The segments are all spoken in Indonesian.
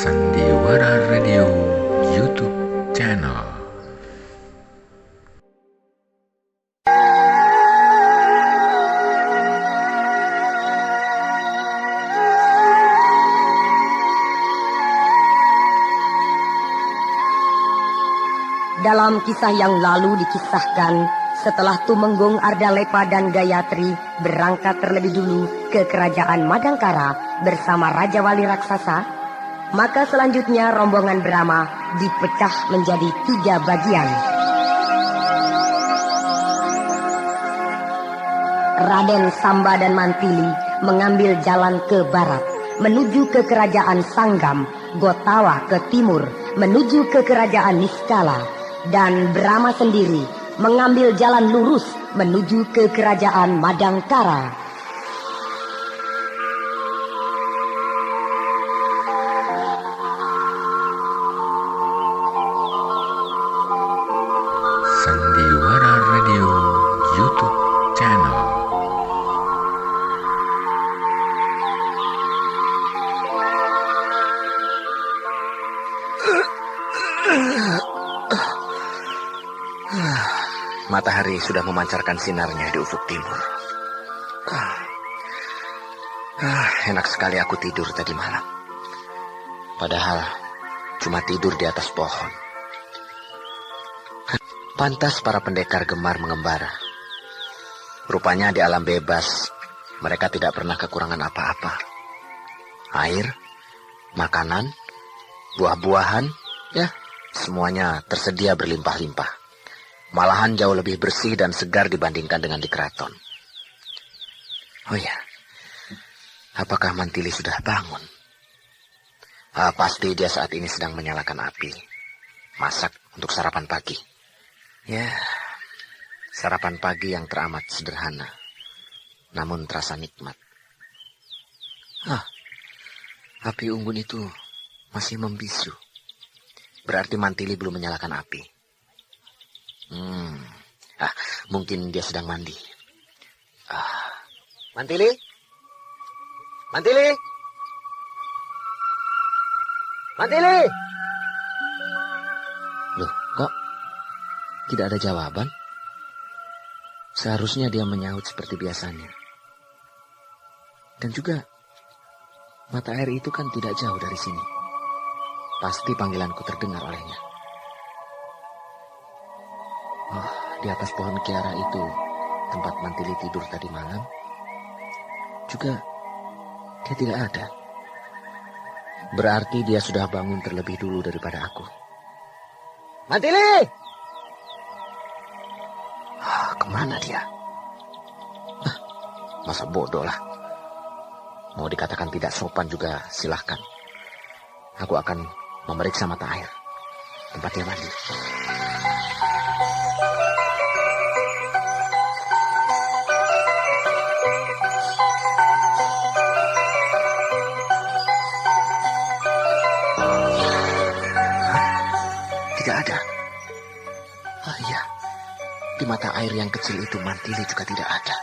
Sandiwara Radio YouTube channel. Dalam kisah yang lalu dikisahkan, setelah Tumenggung, Ardalepa dan Gayatri berangkat terlebih dulu ke kerajaan Madangkara bersama Raja Wali Raksasa, maka selanjutnya rombongan Brahma dipecah menjadi 3 bagian. Raden Samba dan Mantili mengambil jalan ke barat, menuju ke kerajaan Sanggam, Gotawa ke timur, menuju ke kerajaan Niskala, dan Brahma sendiri mengambil jalan lurus menuju ke kerajaan Madangkara. Sandiwara Radio YouTube channel. Matahari sudah memancarkan sinarnya di ufuk timur. Enak sekali aku tidur tadi malam. Padahal cuma tidur di atas pohon. Pantas para pendekar gemar mengembara. Rupanya di alam bebas mereka tidak pernah kekurangan apa-apa. Air, makanan, buah-buahan, ya semuanya tersedia berlimpah-limpah. Malahan jauh lebih bersih dan segar dibandingkan dengan di keraton. Oh ya, apakah Mantili sudah bangun? Pasti dia saat ini sedang menyalakan api. Masak untuk sarapan pagi. Ya, sarapan pagi yang teramat sederhana, namun terasa nikmat. Api unggun itu masih membisu. Berarti Mantili belum menyalakan api. Mungkin dia sedang mandi. Mantili? Mantili? Mantili? Loh, kok tidak ada jawaban? Seharusnya dia menyaut seperti biasanya. Dan juga mata air itu kan tidak jauh dari sini. Pasti panggilanku terdengar olehnya. Di atas pohon kiara itu, tempat Mantili tidur tadi malam, juga dia tidak ada. Berarti dia sudah bangun terlebih dulu daripada aku. Mantili! Kemana dia? Masa bodoh lah. Mau dikatakan tidak sopan juga silahkan. Aku akan memeriksa mata air tempat dia mandi. Tidak ada. Iya, di mata air yang kecil itu Mantili juga tidak ada.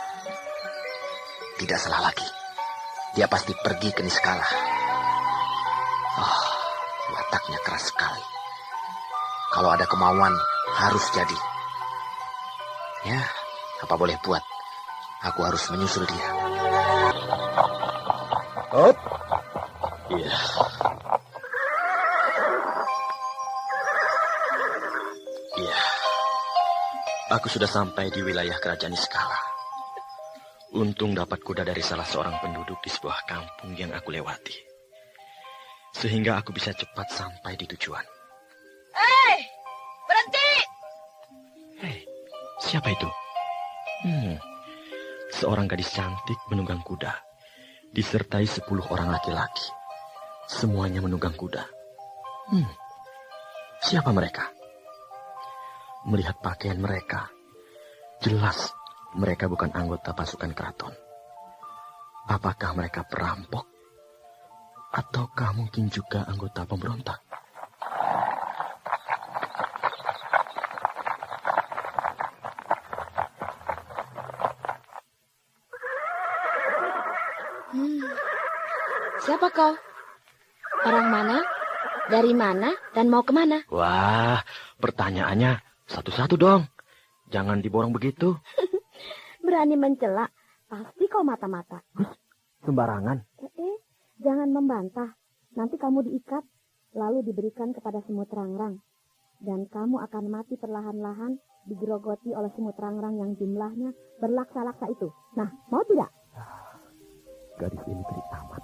Tidak salah lagi, dia pasti pergi ke Niskala. Wataknya keras sekali. Kalau ada kemauan, harus jadi. Ya, apa boleh buat, aku harus menyusul dia. Iya. Aku sudah sampai di wilayah kerajaan Niskala. Untung dapat kuda dari salah seorang penduduk di sebuah kampung yang aku lewati. Sehingga aku bisa cepat sampai di tujuan. Hei, berhenti! Hei, siapa itu? Seorang gadis cantik menunggang kuda, disertai 10 orang laki-laki. Semuanya menunggang kuda. Siapa mereka? Melihat pakaian mereka, jelas mereka bukan anggota pasukan keraton. Apakah mereka perampok? Ataukah mungkin juga anggota pemberontak? Siapa kau? Orang mana? Dari mana dan mau kemana? Wah, pertanyaannya satu-satu dong. Jangan diborong begitu. Berani mencela, pasti kau mata-mata. Sembarangan. Jangan membantah. Nanti kamu diikat, lalu diberikan kepada semut rangrang. Dan kamu akan mati perlahan-lahan digerogoti oleh semut rangrang yang jumlahnya berlaksa-laksa itu. Nah, mau tidak? Gadis ini kerik amat.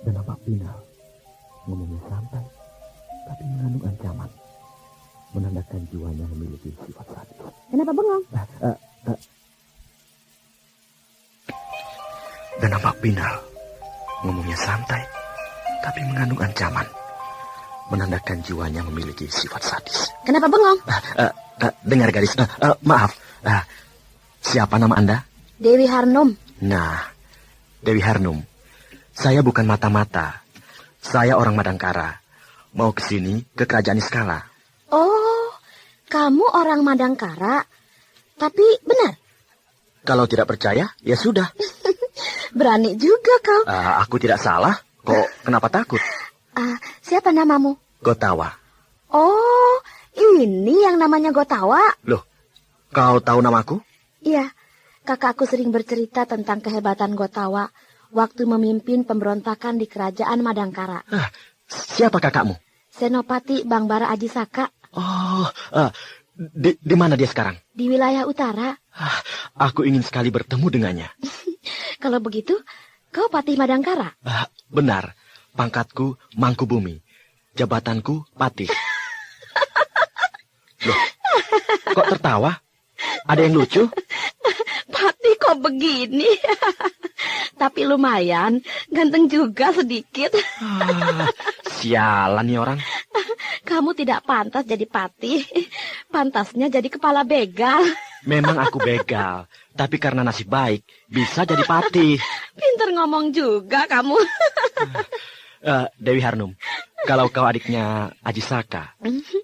Dan nampak final. Ngomongnya santai, tapi mengandung ancaman. Menandakan jiwanya memiliki sifat sadis. Kenapa bengong? Dan nampak final. Ngomongnya santai, tapi mengandung ancaman. Menandakan jiwanya memiliki sifat sadis. Kenapa bengong? Dengar gadis, maaf. Siapa nama Anda? Dewi Harnum. Nah, Dewi Harnum. Saya bukan mata-mata. Saya orang Madangkara. Mau ke sini, ke kerajaan Niskala. Oh, kamu orang Madangkara. Tapi benar? Kalau tidak percaya, ya sudah. Berani juga kau. Aku tidak salah. Kok kenapa takut? Siapa namamu? Gotawa. Oh, ini yang namanya Gotawa. Loh, kau tahu namaku? Iya, kakakku sering bercerita tentang kehebatan Gotawa waktu memimpin pemberontakan di kerajaan Madangkara. Siapa kakakmu? Senopati Bangbara Ajisaka. Oh, di mana dia sekarang? Di wilayah utara. Aku ingin sekali bertemu dengannya. Kalau begitu, kau Patih Madangkara? Benar, pangkatku Mangkubumi, jabatanku Patih. Loh, kok tertawa? Ada yang lucu? Patih kok begini? Tapi lumayan, ganteng juga sedikit. Sialan nih orang. Kamu tidak pantas jadi patih. Pantasnya jadi kepala begal. Memang aku begal, tapi karena nasib baik, bisa jadi patih. Pinter ngomong juga kamu. Dewi Harnum, kalau kau adiknya Ajisaka,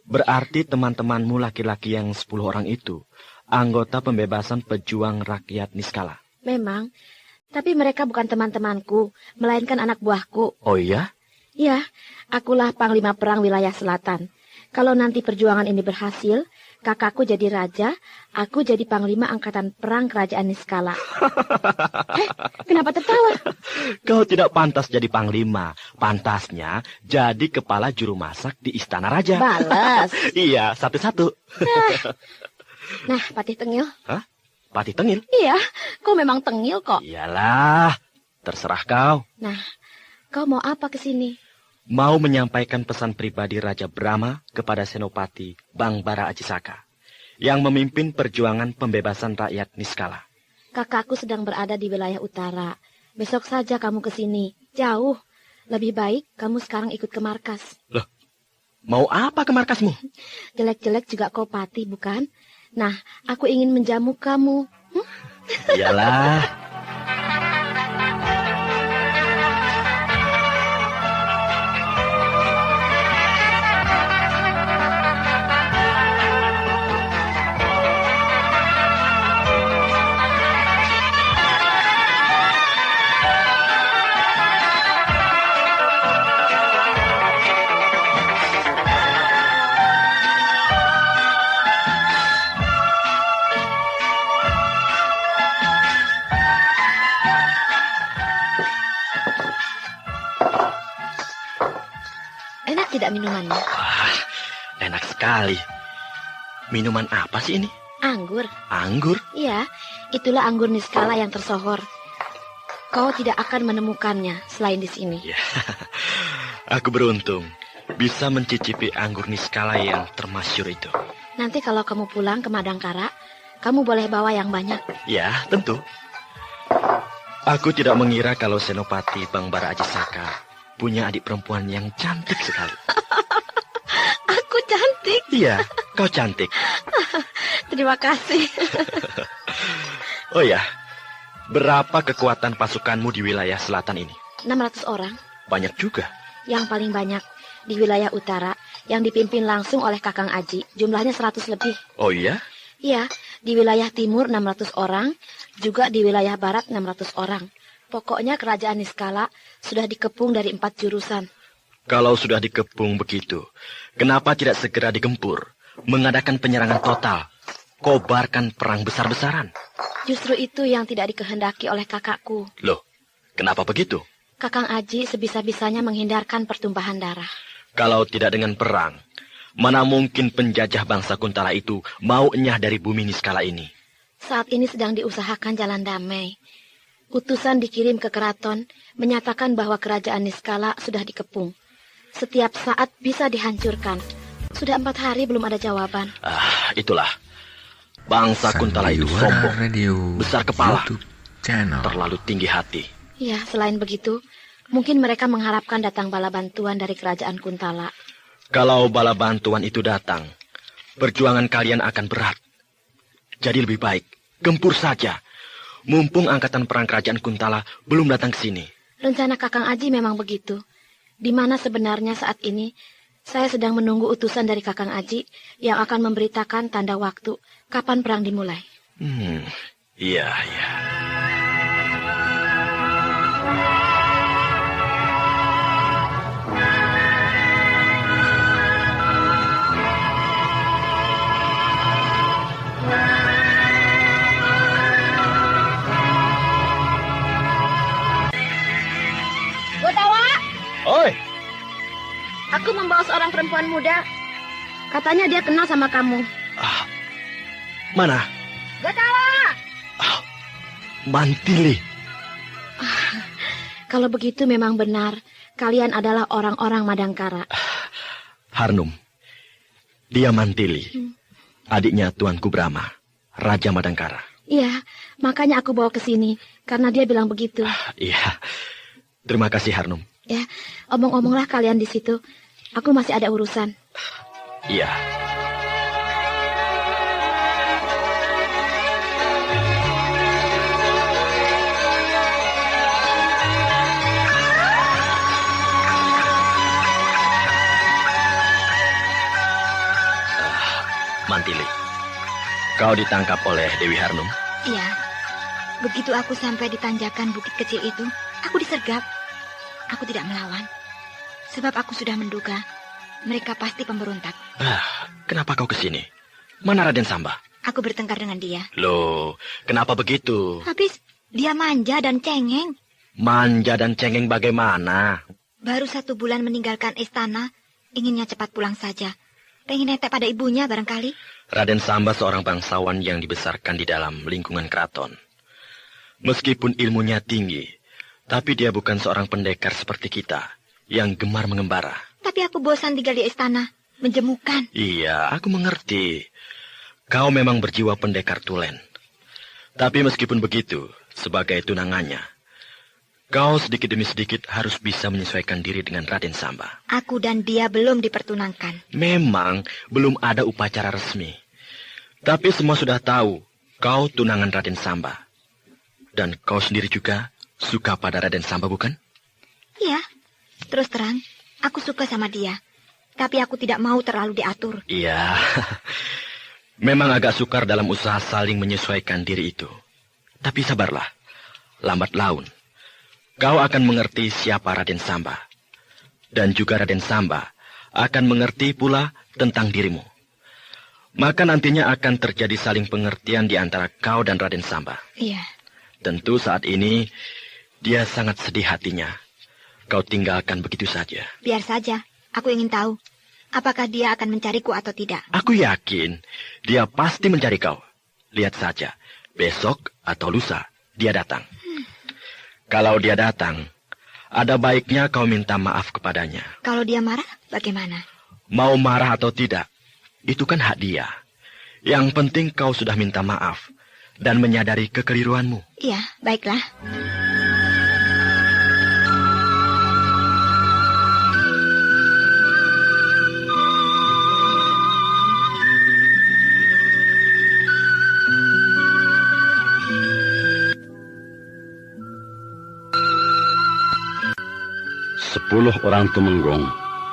berarti teman-temanmu laki-laki yang 10 orang itu anggota pembebasan pejuang rakyat Niskala. Memang, tapi mereka bukan teman-temanku, melainkan anak buahku. Oh iya? Iya, akulah Panglima Perang Wilayah Selatan. Kalau nanti perjuangan ini berhasil, kakakku jadi raja, aku jadi Panglima Angkatan Perang Kerajaan Niskala. Kenapa tertawa? Kau tidak pantas jadi panglima. Pantasnya jadi kepala juru masak di Istana Raja. Balas. Iya, satu-satu. Nah, Patih Tengil. Hah? Patih Tengil? Iya, kau memang tengil kok. Iyalah, terserah kau. Nah, kau mau apa ke sini? Mau menyampaikan pesan pribadi Raja Brahma kepada Senopati Bangbara Ajisaka yang memimpin perjuangan pembebasan rakyat Niskala. Kakakku sedang berada di wilayah utara. Besok saja kamu ke sini. Jauh. Lebih baik kamu sekarang ikut ke markas. Loh, mau apa ke markasmu? Jelek-jelek juga kau patih, bukan? Nah, aku ingin menjamu kamu. Iyalah. Enak tidak minumannya? Wah, enak sekali. Minuman apa sih ini? Anggur. Anggur? Iya, itulah anggur Niskala yang tersohor. Kau tidak akan menemukannya selain di sini. Ya, aku beruntung bisa mencicipi anggur Niskala yang termasyhur itu. Nanti kalau kamu pulang ke Madangkara, kamu boleh bawa yang banyak. Ya, tentu. Aku tidak mengira kalau Senopati Bangbara Ajisaka punya adik perempuan yang cantik sekali. Aku cantik? Iya, kau cantik. Terima kasih. Oh ya, berapa kekuatan pasukanmu di wilayah selatan ini? 600 orang. Banyak juga. Yang paling banyak di wilayah utara, yang dipimpin langsung oleh Kakang Aji, jumlahnya 100 lebih. Oh iya? Iya, di wilayah timur 600 orang, juga di wilayah barat 600 orang. Pokoknya kerajaan Niskala sudah dikepung dari 4 jurusan. Kalau sudah dikepung begitu, kenapa tidak segera digempur, mengadakan penyerangan total, kobarkan perang besar-besaran? Justru itu yang tidak dikehendaki oleh kakakku. Loh, kenapa begitu? Kakang Aji sebisa-bisanya menghindarkan pertumpahan darah. Kalau tidak dengan perang, mana mungkin penjajah bangsa Kuntala itu mau enyah dari bumi Niskala ini? Saat ini sedang diusahakan jalan damai. Utusan dikirim ke keraton, menyatakan bahwa kerajaan Niskala sudah dikepung. Setiap saat bisa dihancurkan. Sudah 4 hari belum ada jawaban. Itulah. Bangsa Kuntala itu sombong, besar kepala, terlalu tinggi hati. Ya, selain begitu, mungkin mereka mengharapkan datang bala bantuan dari kerajaan Kuntala. Kalau bala bantuan itu datang, perjuangan kalian akan berat. Jadi lebih baik, gempur saja. Mumpung angkatan perang kerajaan Kuntala belum datang ke sini. Rencana Kakang Aji memang begitu. Di mana sebenarnya saat ini, saya sedang menunggu utusan dari Kakang Aji yang akan memberitakan tanda waktu kapan perang dimulai. Iya. Oi, aku membawa seorang perempuan muda. Katanya dia kenal sama kamu. Mana? Gatawa! Mantili. Kalau begitu memang benar, kalian adalah orang-orang Madangkara. Harnum, dia Mantili, adiknya Tuanku Brahma, Raja Madangkara. Iya, makanya aku bawa ke sini, karena dia bilang begitu. Iya, terima kasih Harnum. Ya, omong-omonglah kalian di situ. Aku masih ada urusan. Iya. Mantili, kau ditangkap oleh Dewi Harnum? Iya. Begitu aku sampai di tanjakan bukit kecil itu, aku disergap. Aku tidak melawan, sebab aku sudah menduga mereka pasti pemberontak. Kenapa kau ke sini? Mana Raden Samba? Aku bertengkar dengan dia. Loh, kenapa begitu? Habis dia manja dan cengeng. Manja dan cengeng bagaimana? Baru 1 bulan meninggalkan istana, inginnya cepat pulang saja. Pengen netek pada ibunya barangkali. Raden Samba seorang bangsawan yang dibesarkan di dalam lingkungan keraton. Meskipun ilmunya tinggi, tapi dia bukan seorang pendekar seperti kita, yang gemar mengembara. Tapi aku bosan tinggal di istana, menjemukan. Iya, aku mengerti. Kau memang berjiwa pendekar tulen. Tapi meskipun begitu, sebagai tunangannya, kau sedikit demi sedikit harus bisa menyesuaikan diri dengan Raden Samba. Aku dan dia belum dipertunangkan. Memang belum ada upacara resmi. Tapi semua sudah tahu, kau tunangan Raden Samba. Dan kau sendiri juga suka pada Raden Samba, bukan? Iya, terus terang, aku suka sama dia. Tapi aku tidak mau terlalu diatur. Iya, memang agak sukar dalam usaha saling menyesuaikan diri itu. Tapi sabarlah, lambat laun. Kau akan mengerti siapa Raden Samba. Dan juga Raden Samba akan mengerti pula tentang dirimu. Maka nantinya akan terjadi saling pengertian di antara kau dan Raden Samba. Iya. Tentu saat ini dia sangat sedih hatinya. Kau tinggalkan begitu saja. Biar saja. Aku ingin tahu, apakah dia akan mencariku atau tidak. Aku yakin dia pasti mencari kau. Lihat saja, besok atau lusa dia datang. Kalau dia datang, ada baiknya kau minta maaf kepadanya. Kalau dia marah, bagaimana? Mau marah atau tidak, itu kan hak dia. Yang penting kau sudah minta maaf dan menyadari kekeliruanmu. Iya, baiklah. Sepuluh orang Tumenggung,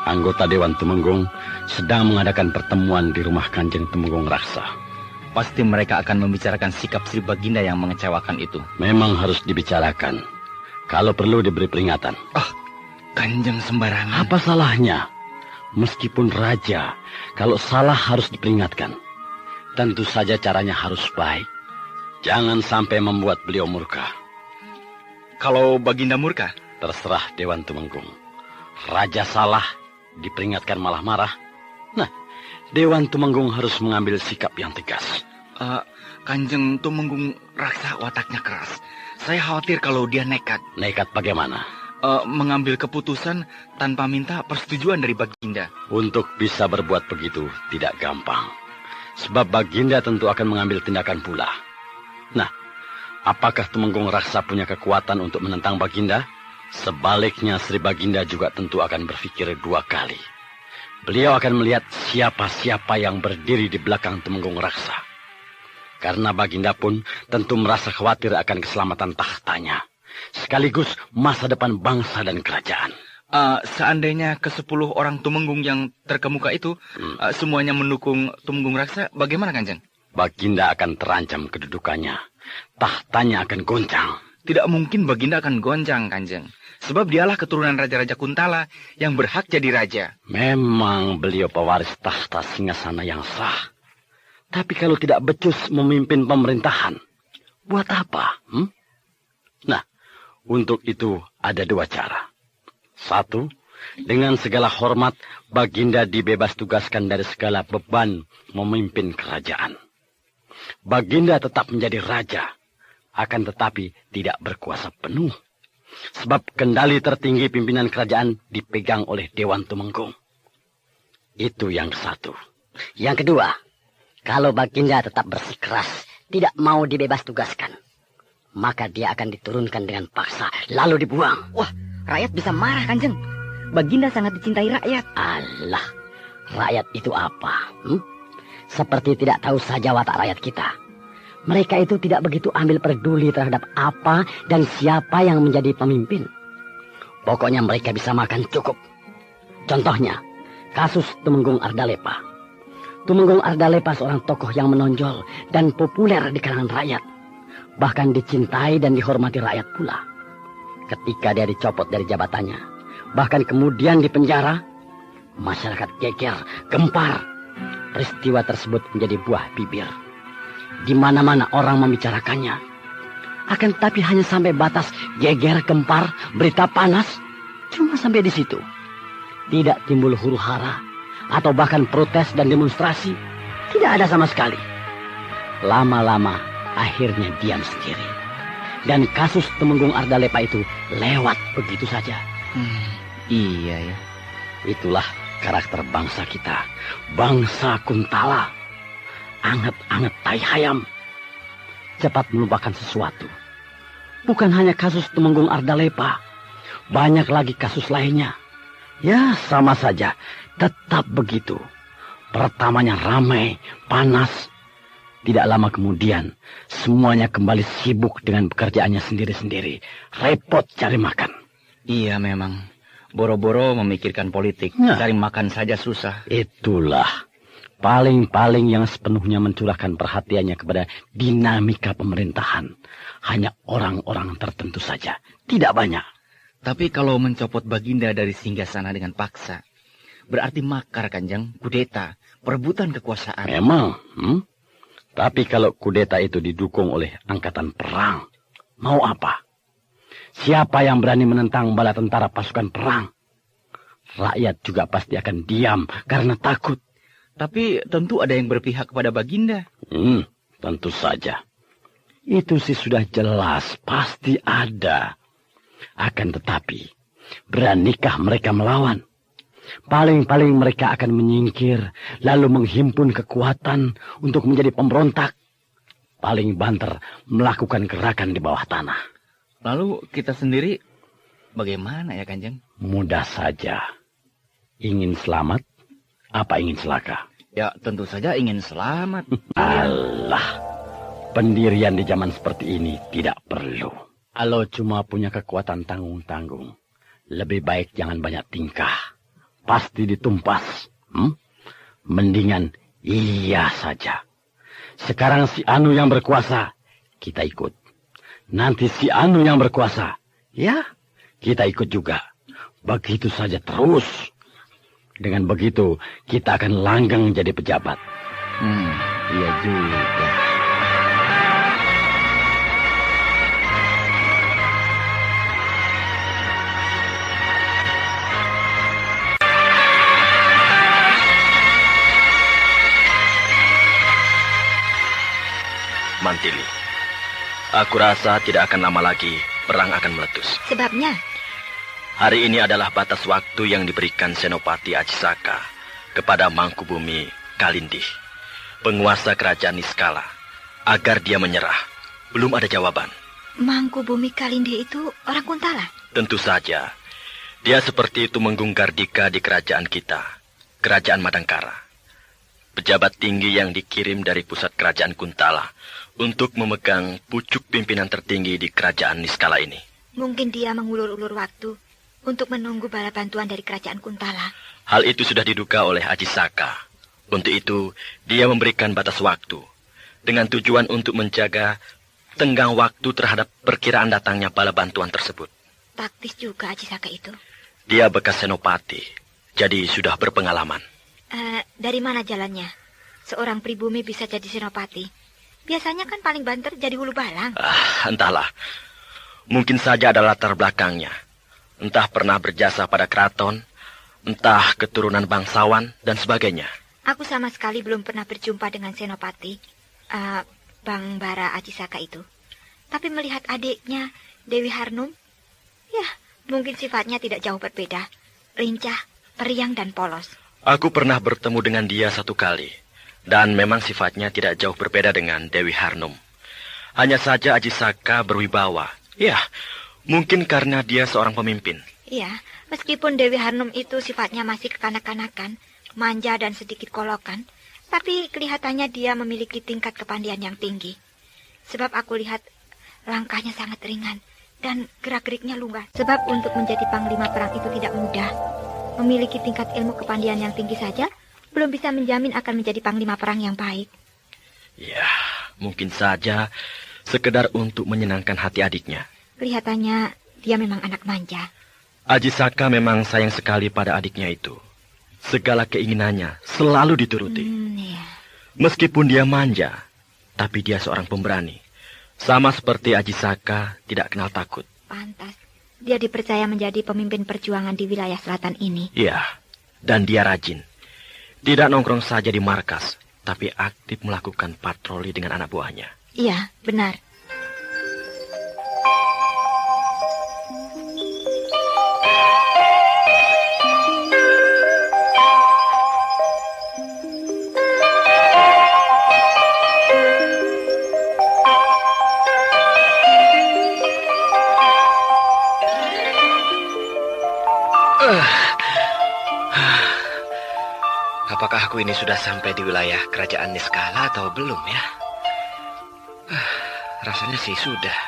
anggota Dewan Tumenggung, sedang mengadakan pertemuan di rumah Kanjeng Tumenggung Raksa. Pasti mereka akan membicarakan sikap Sri Baginda yang mengecewakan itu. Memang harus dibicarakan. Kalau perlu diberi peringatan. Kanjeng sembarangan. Apa salahnya? Meskipun raja, kalau salah harus diperingatkan. Tentu saja caranya harus baik. Jangan sampai membuat beliau murka. Kalau Baginda murka? Terserah Dewan Tumenggung. Raja salah, diperingatkan malah marah. Nah, Dewan Tumenggung harus mengambil sikap yang tegas. Kanjeng Tumenggung Raksa wataknya keras. Saya khawatir kalau dia nekat. Nekat bagaimana? Mengambil keputusan tanpa minta persetujuan dari Baginda. Untuk bisa berbuat begitu tidak gampang. Sebab Baginda tentu akan mengambil tindakan pula. Nah, apakah Tumenggung Raksa punya kekuatan untuk menentang Baginda? Sebaliknya Sri Baginda juga tentu akan berpikir 2 kali. Beliau akan melihat siapa-siapa yang berdiri di belakang Tumenggung Raksa. Karena Baginda pun tentu merasa khawatir akan keselamatan tahtanya. Sekaligus masa depan bangsa dan kerajaan. Seandainya ke-10 orang Tumenggung yang terkemuka itu semuanya mendukung Tumenggung Raksa, bagaimana Kanjeng? Baginda akan terancam kedudukannya. Tahtanya akan goncang. Tidak mungkin Baginda akan goncang, Kanjeng. Sebab dialah keturunan Raja-Raja Kuntala yang berhak jadi raja. Memang beliau pewaris tahta singgasana yang sah. Tapi kalau tidak becus memimpin pemerintahan, buat apa? Nah, untuk itu ada 2 cara. 1, dengan segala hormat, Baginda dibebas tugaskan dari segala beban memimpin kerajaan. Baginda tetap menjadi raja, akan tetapi tidak berkuasa penuh. Sebab kendali tertinggi pimpinan kerajaan dipegang oleh Dewan Tumenggung. Itu yang ke-1. Yang kedua, kalau Baginda tetap bersikeras, tidak mau dibebas tugaskan, maka dia akan diturunkan dengan paksa, lalu dibuang. Wah, rakyat bisa marah, Kanjeng. Baginda sangat dicintai rakyat. Alah, rakyat itu apa? Seperti tidak tahu saja watak rakyat kita. Mereka itu tidak begitu ambil peduli terhadap apa dan siapa yang menjadi pemimpin. Pokoknya mereka bisa makan cukup. Contohnya, kasus Tumenggung Ardalepa. Tumenggung Ardalepa seorang tokoh yang menonjol dan populer di kalangan rakyat. Bahkan dicintai dan dihormati rakyat pula. Ketika dia dicopot dari jabatannya, bahkan kemudian dipenjara, masyarakat geger, gempar. Peristiwa tersebut menjadi buah bibir. Di mana-mana orang membicarakannya. Akan tetapi hanya sampai batas geger, gempar, berita panas. Cuma sampai di situ. Tidak timbul huru-hara atau bahkan protes dan demonstrasi. Tidak ada sama sekali. Lama-lama akhirnya diam sendiri. Dan kasus Tumenggung Ardalepa itu lewat begitu saja. Iya ya. Itulah karakter bangsa kita. Bangsa Kuntala. Anget-anget tai hayam. Cepat melupakan sesuatu. Bukan hanya kasus Tumenggung Ardalepa. Banyak lagi kasus lainnya. Ya, sama saja. Tetap begitu. Pertamanya ramai, panas. Tidak lama kemudian, semuanya kembali sibuk dengan pekerjaannya sendiri-sendiri. Repot cari makan. Iya memang. Boro-boro memikirkan politik. Cari makan saja susah. Itulah. Paling-paling yang sepenuhnya mencurahkan perhatiannya kepada dinamika pemerintahan. Hanya orang-orang tertentu saja. Tidak banyak. Tapi kalau mencopot Baginda dari singgasana dengan paksa, berarti makar, Kanjeng, kudeta, perebutan kekuasaan. Memang. Tapi kalau kudeta itu didukung oleh angkatan perang, mau apa? Siapa yang berani menentang bala tentara pasukan perang? Rakyat juga pasti akan diam karena takut. Tapi tentu ada yang berpihak kepada Baginda. Tentu saja. Itu sih sudah jelas, pasti ada. Akan tetapi, beranikah mereka melawan? Paling-paling mereka akan menyingkir, lalu menghimpun kekuatan untuk menjadi pemberontak. Paling banter melakukan gerakan di bawah tanah. Lalu kita sendiri bagaimana ya, Kanjeng? Mudah saja. Ingin selamat? Apa ingin celaka? Ya, tentu saja ingin selamat. Alah, pendirian di zaman seperti ini tidak perlu. Kalau cuma punya kekuatan tanggung-tanggung, lebih baik jangan banyak tingkah. Pasti ditumpas. Mendingan iya saja. Sekarang si Anu yang berkuasa, kita ikut. Nanti si Anu yang berkuasa, ya kita ikut juga. Begitu saja terus. Dengan begitu, kita akan langgeng jadi pejabat. Iya juga. Mantili, aku rasa tidak akan lama lagi perang akan meletus. Sebabnya? Hari ini adalah batas waktu yang diberikan Senopati Ajisaka kepada Mangkubumi Kalindih, penguasa kerajaan Niskala, agar dia menyerah. Belum ada jawaban. Mangkubumi Kalindih itu orang Kuntala? Tentu saja. Dia seperti Tumenggung Gardika di kerajaan kita, kerajaan Madangkara. Pejabat tinggi yang dikirim dari pusat kerajaan Kuntala untuk memegang pucuk pimpinan tertinggi di kerajaan Niskala ini. Mungkin dia mengulur-ulur waktu untuk menunggu bala bantuan dari kerajaan Kuntala. Hal itu sudah diduga oleh Ajisaka. Untuk itu, dia memberikan batas waktu dengan tujuan untuk menjaga tenggang waktu terhadap perkiraan datangnya bala bantuan tersebut. Taktis juga Ajisaka itu. Dia bekas senopati, jadi sudah berpengalaman. Dari mana jalannya? Seorang pribumi bisa jadi senopati. Biasanya kan paling banter jadi hulu balang. Entahlah. Mungkin saja ada latar belakangnya. Entah pernah berjasa pada keraton, entah keturunan bangsawan, dan sebagainya. Aku sama sekali belum pernah berjumpa dengan senopati, Bang Bara Ajisaka itu. Tapi melihat adiknya, Dewi Harnum, ya mungkin sifatnya tidak jauh berbeda. Lincah, periang, dan polos. Aku pernah bertemu dengan dia satu kali. Dan memang sifatnya tidak jauh berbeda dengan Dewi Harnum. Hanya saja Ajisaka berwibawa. Ya, mungkin karena dia seorang pemimpin. Iya, meskipun Dewi Harnum itu sifatnya masih kekanak-kanakan, manja dan sedikit kolokan, tapi kelihatannya dia memiliki tingkat kepandaian yang tinggi. Sebab aku lihat langkahnya sangat ringan dan gerak-geriknya lugas. Sebab untuk menjadi panglima perang itu tidak mudah. Memiliki tingkat ilmu kepandaian yang tinggi saja belum bisa menjamin akan menjadi panglima perang yang baik. Ya, mungkin saja sekedar untuk menyenangkan hati adiknya. Kelihatannya dia memang anak manja. Ajisaka memang sayang sekali pada adiknya itu. Segala keinginannya selalu dituruti. Iya. Meskipun dia manja, tapi dia seorang pemberani. Sama seperti Ajisaka tidak kenal takut. Pantas. Dia dipercaya menjadi pemimpin perjuangan di wilayah selatan ini. Iya, dan dia rajin. Tidak nongkrong saja di markas, tapi aktif melakukan patroli dengan anak buahnya. Iya, benar. Apakah aku ini sudah sampai di wilayah kerajaan Niskala atau belum ya? Rasanya sih sudah.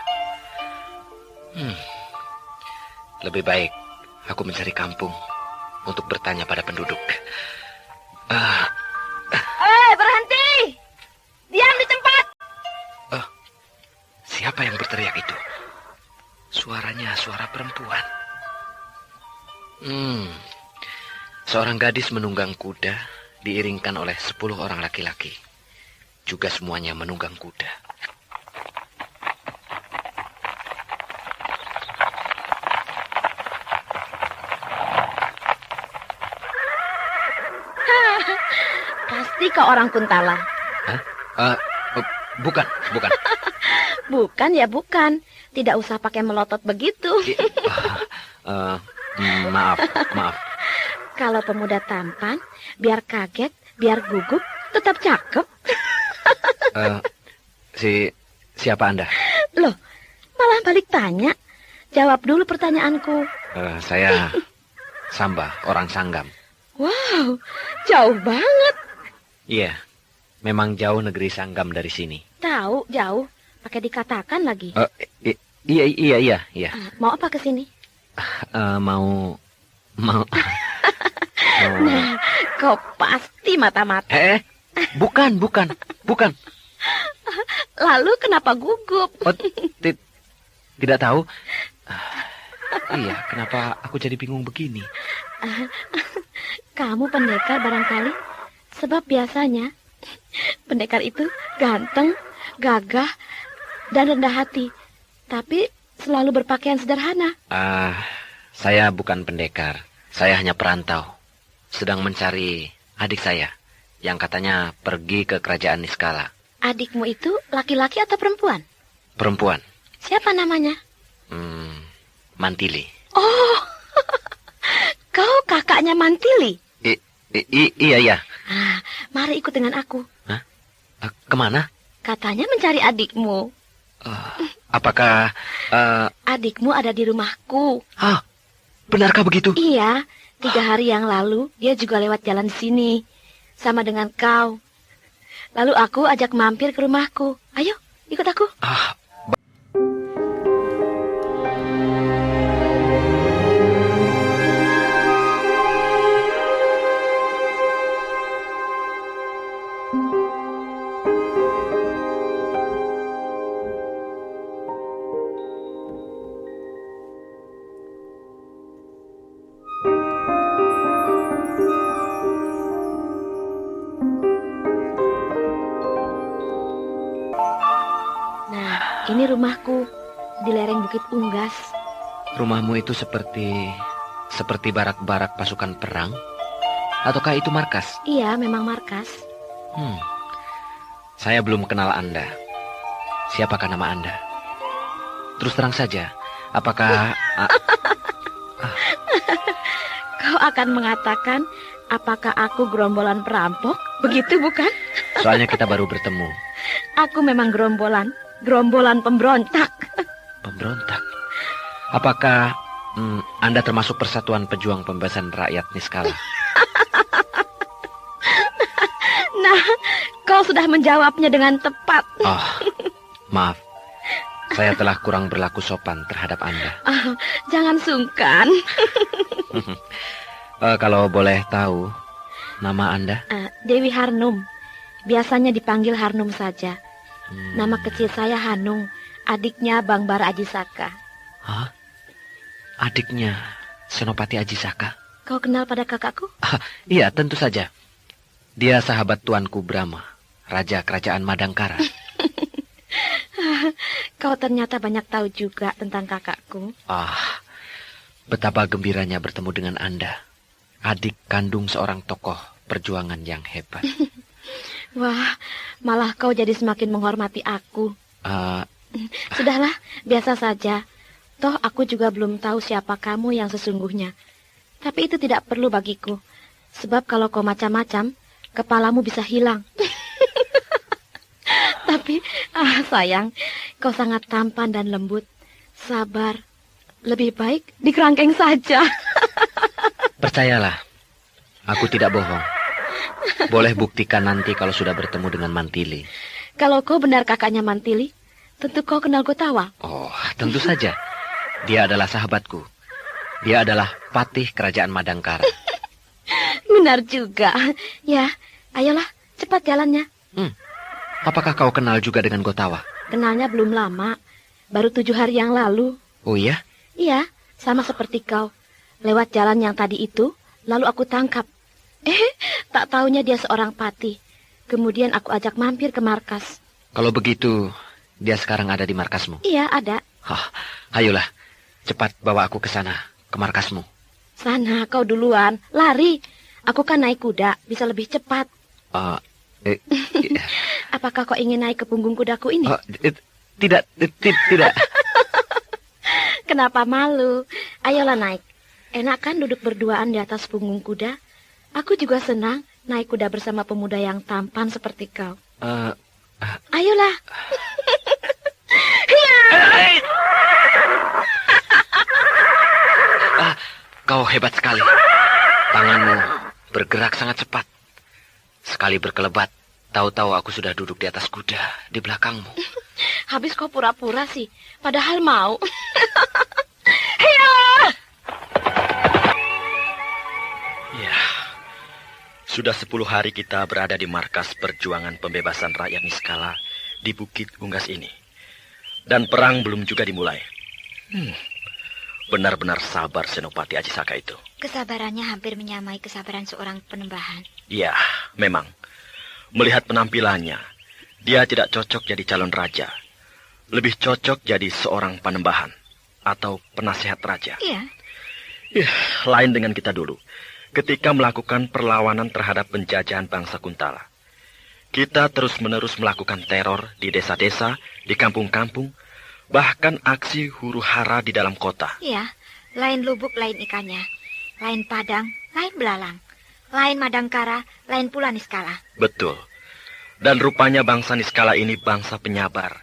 Lebih baik aku mencari kampung untuk bertanya pada penduduk. Berhenti! Diam di tempat! Siapa yang berteriak itu? Suaranya suara perempuan. Seorang gadis menunggang kuda diiringkan oleh 10 orang laki-laki. Juga semuanya menunggang kuda. Pasti kau orang Kuntala. Bukan. Bukan ya bukan. Tidak usah pakai melotot begitu. Maaf. Kalau pemuda tampan, biar kaget, biar gugup, tetap cakep. Siapa Anda? Loh, malah balik tanya. Jawab dulu pertanyaanku. Saya Samba, orang Sanggam. Wow, jauh banget. Iya, memang jauh negeri Sanggam dari sini. Tahu, jauh. Pakai dikatakan lagi. Iya. Mau apa ke sini? Mau. Nah, kau pasti mata-mata. Bukan. Lalu kenapa gugup? Tidak tahu. Iya, kenapa aku jadi bingung begini? Kamu pendekar barangkali? Sebab biasanya pendekar itu ganteng, gagah, dan rendah hati. Tapi selalu berpakaian sederhana. Saya bukan pendekar. Saya hanya perantau. Sedang mencari adik saya yang katanya pergi ke kerajaan Niskala. Adikmu itu laki-laki atau perempuan? Perempuan. Siapa namanya? Mantili. Oh, kau kakaknya Mantili? Iya. Mari ikut dengan aku. Hah? Kemana? Katanya mencari adikmu. Apakah... Adikmu ada di rumahku. Benarkah begitu? Iya, 3 hari yang lalu dia juga lewat jalan sini. Sama dengan kau. Lalu aku ajak mampir ke rumahku. Ayo, ikut aku. Ini rumahku di lereng Bukit Unggas. Rumahmu itu seperti barak-barak pasukan perang? Ataukah itu markas? Iya, memang markas. Saya belum kenal Anda. Siapakah nama Anda? Terus terang saja, apakah... Kau akan mengatakan, apakah aku gerombolan perampok? Begitu bukan? Soalnya kita baru bertemu. Aku memang gerombolan pemberontak. Pemberontak? Apakah Anda termasuk Persatuan Pejuang Pembebasan Rakyat Niskala? Nah, kau sudah menjawabnya dengan tepat. Maaf. Saya telah kurang berlaku sopan terhadap Anda. Jangan sungkan. Kalau boleh tahu, nama Anda? Dewi Harnum. Biasanya dipanggil Harnum saja. Nama kecil saya Hanung, adiknya Bang Bara Ajisaka. Hah? Adiknya Senopati Ajisaka? Kau kenal pada kakakku? Iya, tentu saja. Dia sahabat tuanku Brahma, Raja Kerajaan Madangkara. Kau ternyata banyak tahu juga tentang kakakku. Betapa gembiranya bertemu dengan Anda, adik kandung seorang tokoh perjuangan yang hebat. Wah, malah kau jadi semakin menghormati aku. Sudahlah, biasa saja. Toh aku juga belum tahu siapa kamu yang sesungguhnya. Tapi itu tidak perlu bagiku. Sebab kalau kau macam-macam, kepalamu bisa hilang. Tapi, sayang, kau sangat tampan dan lembut. Sabar. Lebih baik di kerangkeng saja. Percayalah, aku tidak bohong. Boleh buktikan nanti kalau sudah bertemu dengan Mantili. Kalau kau benar kakaknya Mantili, tentu kau kenal Gotawa. Tentu saja. Dia adalah sahabatku. Dia adalah patih kerajaan Madangkara. Benar juga. Ya, ayolah, cepat jalannya. Apakah kau kenal juga dengan Gotawa? Kenalnya belum lama. Baru 7 hari yang lalu. Oh iya? Iya, sama seperti kau. Lewat jalan yang tadi itu, lalu aku tangkap. Tak taunya dia seorang patih. Kemudian aku ajak mampir ke markas. Kalau begitu, dia sekarang ada di markasmu? Iya, ada. Ayolah, cepat bawa aku ke sana, ke markasmu. Sana, kau duluan. Lari. Aku kan naik kuda, bisa lebih cepat. Apakah kau ingin naik ke punggung kudaku ini? Tidak. Kenapa malu? Ayolah naik. Enak kan duduk berduaan di atas punggung kuda? Aku juga senang naik kuda bersama pemuda yang tampan seperti kau. Ayolah. Kau hebat sekali. Tanganmu bergerak sangat cepat. Sekali berkelebat, tahu-tahu aku sudah duduk di atas kuda di belakangmu. Habis kau pura-pura sih, padahal mau. Ya, sudah 10 hari kita berada di markas perjuangan pembebasan rakyat Niskala di Bukit Unggas ini. Dan perang belum juga dimulai. Benar-benar sabar Senopati Ajisaka itu. Kesabarannya hampir menyamai kesabaran seorang penembahan. Ya, memang. Melihat penampilannya, dia tidak cocok jadi calon raja. Lebih cocok jadi seorang panembahan atau penasehat raja. Iya. Lain dengan kita dulu. Ketika melakukan perlawanan terhadap penjajahan bangsa Kuntala. Kita terus-menerus melakukan teror di desa-desa, di kampung-kampung, bahkan aksi huru-hara di dalam kota. Iya, lain lubuk, lain ikannya. Lain Padang, lain Belalang. Lain Madangkara, lain pula Niskala. Betul. Dan rupanya bangsa Niskala ini bangsa penyabar.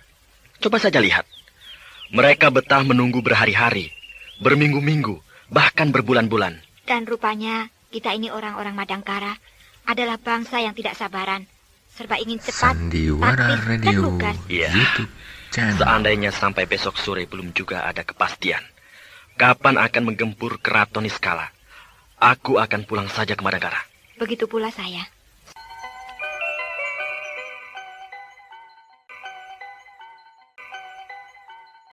Coba saja lihat. Mereka betah menunggu berhari-hari, berminggu-minggu, bahkan berbulan-bulan. Dan rupanya kita ini orang-orang Madangkara adalah bangsa yang tidak sabaran. Serba ingin cepat, Sandiwara taktis, dan Radio lugas. Iya. YouTube channel. Seandainya sampai besok sore belum juga ada kepastian. Kapan akan menggempur keraton Niskala? Aku akan pulang saja ke Madangkara. Begitu pula saya.